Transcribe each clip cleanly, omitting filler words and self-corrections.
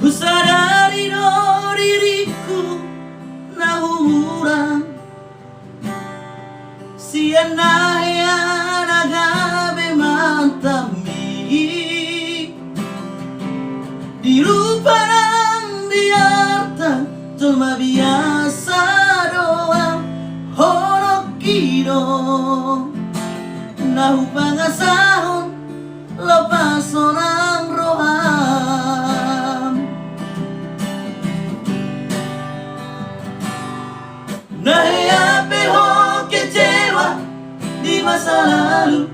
Kusadari no diriku nahurang siana nagabe mantami dirupa ng diarta cuma biasa doang honokiro nahu pangasahon lepaso ng roham nahiapi ho kecewa di masa lalu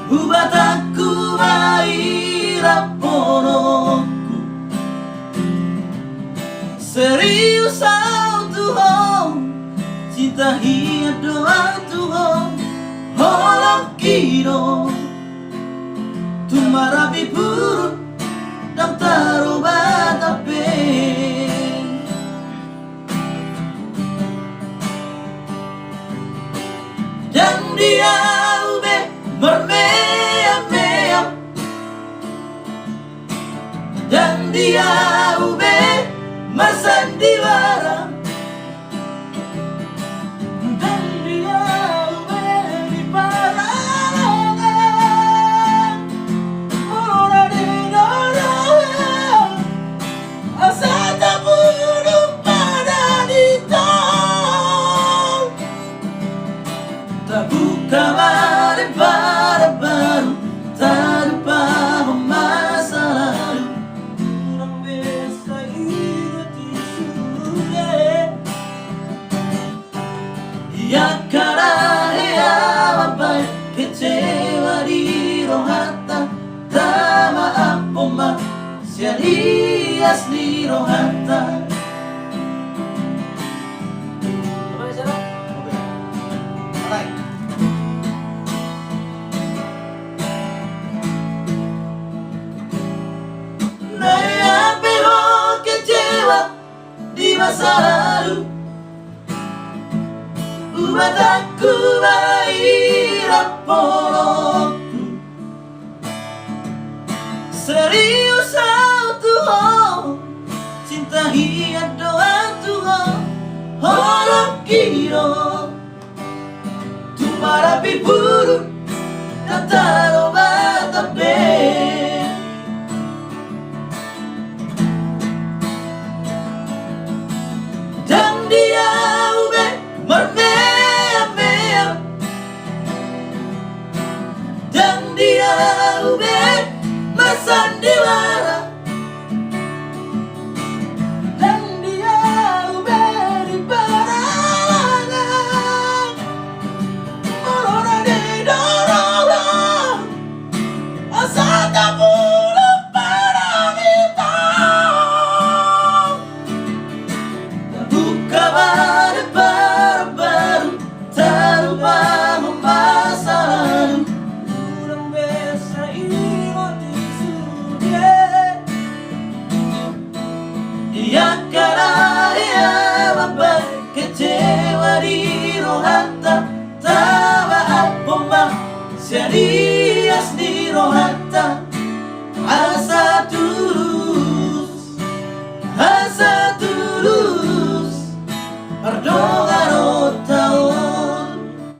buat aku mahirap ponokku serius au Tuhan cinta hiat doa Tuhan holok kiro tumarabi purut dan tarobat apeng dan dia ube mermea-mea dan dia ube masandiwara dan dia ube di paralangan ora di dorong asa tak buruk pada ditong tak buka mari para baru tak lupa masa lalu kurang bisa hidup di surga ya karena ya apa kecewa di rohata tak maaf poma siali asli rohata. Di masa lalu buat aku mahirap ponokku serius au Tuhan cinta hiat doa Tuhan holok kiro tumarapi buruk dan tarobat apeng dan dia ube mermea-mea dan dia ube masandiwara dan dia ube di paralangan ora di dorong asa tak boleh pada ditong kabar baru terubah masa lalu kurang bisa ingat di surga ya karena ya bapak kecewa di rohata tak maaf poma jadi